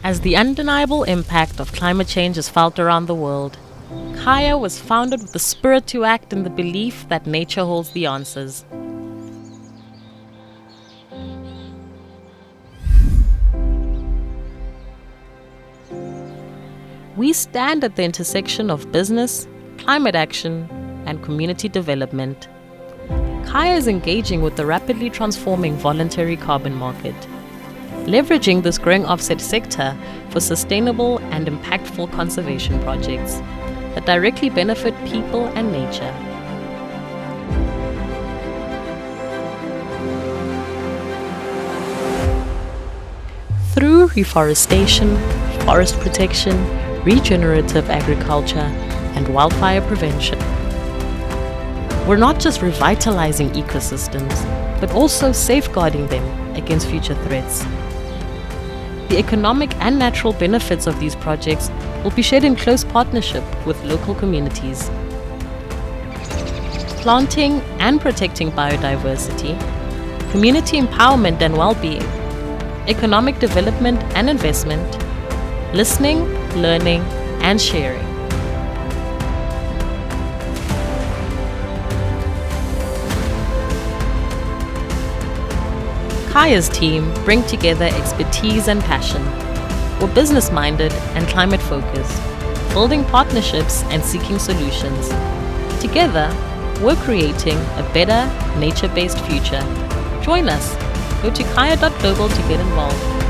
As the undeniable impact of climate change is felt around the world, Kaya was founded with the spirit to act in the belief that nature holds the answers. We stand at the intersection of business, climate action, and community development. Kaya is engaging with the rapidly transforming voluntary carbon market, leveraging this growing offset sector for sustainable and impactful conservation projects that directly benefit people and nature. Through reforestation, forest protection, regenerative agriculture, and wildfire prevention, we're not just revitalizing ecosystems, but also safeguarding them against future threats. The economic and natural benefits of these projects will be shared in close partnership with local communities. Planting and protecting biodiversity, community empowerment and well-being, economic development and investment, listening, learning, and sharing. Kaya's team bring together expertise and passion. We're business-minded and climate-focused, building partnerships and seeking solutions. Together, we're creating a better, nature-based future. Join us. Go to kaya.global to get involved.